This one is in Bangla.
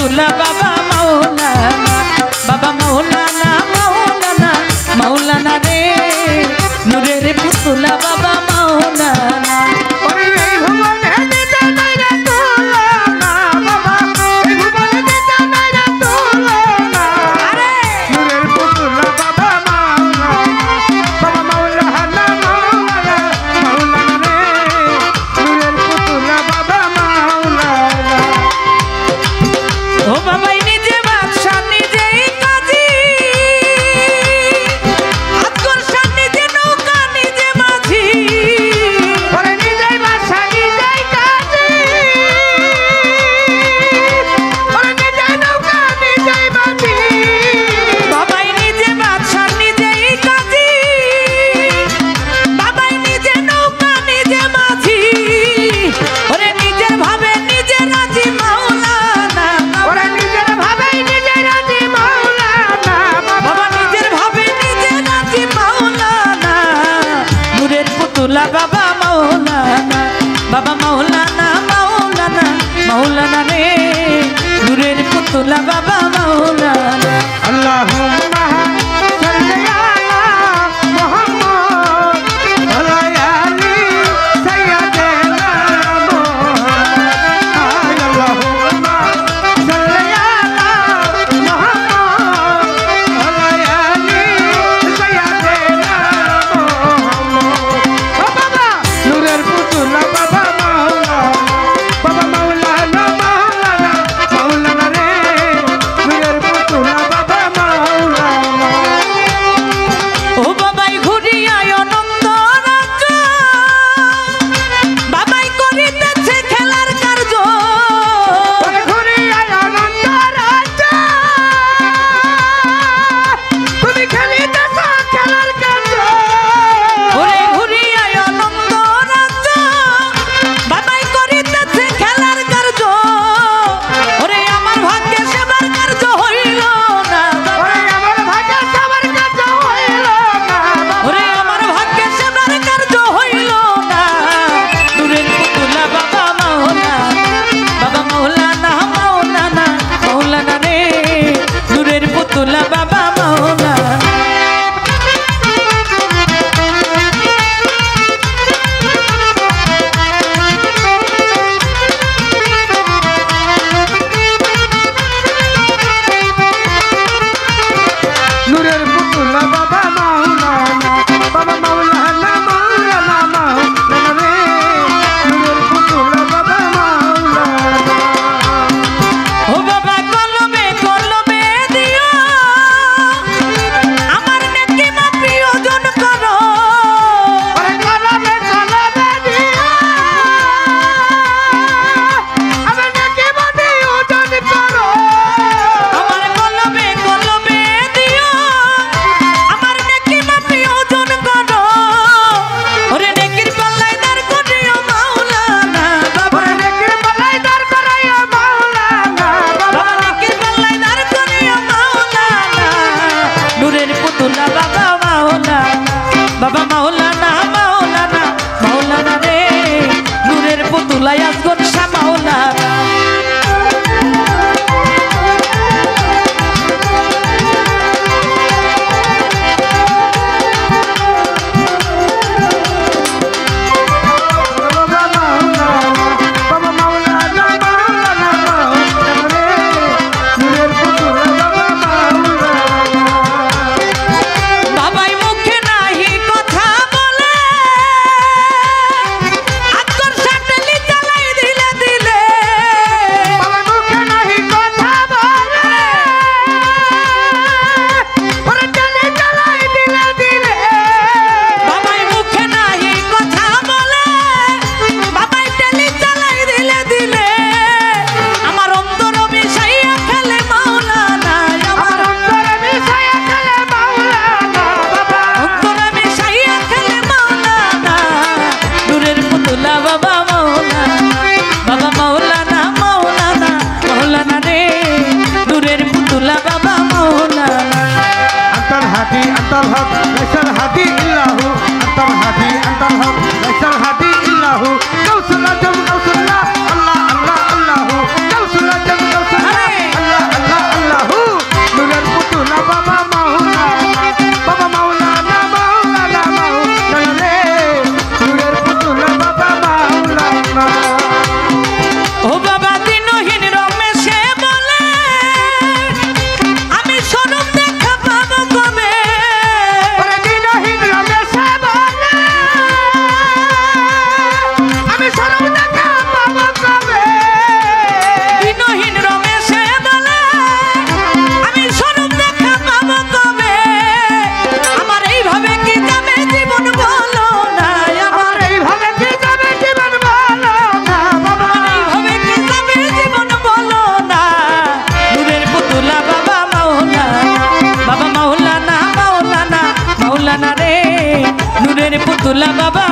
পুতুলা বাবা মাওলানা, বাবা মাওলানা মাওলানা মাওলানা রে, নূরের পুতুলা বাবা মাওলানা। বাবা মাওলানা, বাবা মাওলানা মাওলানা মাওলানা রে, নূরের পুতুলা বাবা মাওলানা। আল্লাহুম্মা সাল্লি আলা মুহাম্মদ ওয়া আলা আলি সাইয়্যিদিনা মুহাম্মদ। আল্লাহুম্মা সাল্লি আলা মুহাম্মদ ওয়া আলা আলি সাইয়্যিদিনা মুহাম্মদ। ও বাবা নূরের পুতুলা বাবা মাওলানা, বাবা মাওলানা মাওলানা মাওলানা রে, নূরের পুতুলা বাবা মাওলানা। ও বাবাই ঘুরিয়ায় আনন্দ রাজ্য, বাবাই করিতেছে খেলার কার্য, ওরে ঘুরিয়ায় আনন্দ রাজ্য, তুমি খেলিতেছ খেলার কার্য। ওরে ঘুরিয়ায় আনন্দ রাজ্য, বাবাই করিতেছে খেলার কার্য, ওরে আমার ভাগ্যে সেবার কার্য হইল না বাবা, ওরে আমার ভাগ্যে সবার কার্য হইল না বাবা। ওরে আমার ভাগ্যে সেবার কার্য হইল না, নূরের পুতুলা বাবা মাওলানা, বাবা মাওলানা মাওলানা মাওলানা রে, নূরের পুতুলা বাবা মাওলানা। নূরের পুতুলা বাবা মাওলানা, বাবা মাওলানা মাওলানা মাওলানা রে, নূরের পুতুলা বাবা মাওলানা। ও বাবা কলমে কলমে দিও, আমার নেকি মা প্রিয়জন করো, ওরে কলমে কলমে দিও, আমার নাকি বাদে ওজন করো। আমার কলমে কলমে দিও, আমার নেকি মা প্রিয়জন করো, ওরে নেকির পাল্লায় দাঁড় করিও মাওলানা বাবা, ওরে নেকির পাল্লায় দাঁড় করাইয়া মাওলানা বাবা। বাবা নেকির পাল্লায় দাঁড় করিও মাওলানা, নূরের পুতুলা বাবা মাওলানা, বাবা মাওলানা মাওলানা মাওলানা রে, নূরের পুতুলায় আসগন শাহ মাওলানা। বাবা মাওলানা, বাবা মাওলানা মাওলানা মাওলানা রে, নূরের পুতুলা বাবা মাওলানা। বাবাই মুখে নাহি কথা বলে, আতর সাটলি জ্বালাই দিলে দিলে, বাবা মুখে নাহি কথা বলে, ওরে চলে চালাই দিলে দিলে। বাবাই মুখে নাহি কথা বলে, বাবাই টেলি জ্বালাই দিলে দিলে, আমার অন্তর মিশাইয়া খেলে মাওলানা, আমার অন্তরে মিশাইয়া খেলে মাওলানা বাবা। অন্তর মিশাইয়া খেলে মাওলানা, নূরের পুতুলা বাবা মাওলানা, বাবা মাওলানা মাওলানা মাওলানা রে, নূরের পুতুলা বাবা মাওলানা। আন্তর হাদি আন্তর হক লাইসাল হাদি ইল্লাহু, আন্তর হাদি আন্তর হক লাইসাল হাদি ইল্লাহু। গাউসুল আজম গাউসুল্লাহ, আল্লাহ আল্লাহ আল্লাহু, গাউসুল আজম গাউসুল্লাহ, আরে পুতুলা বাবা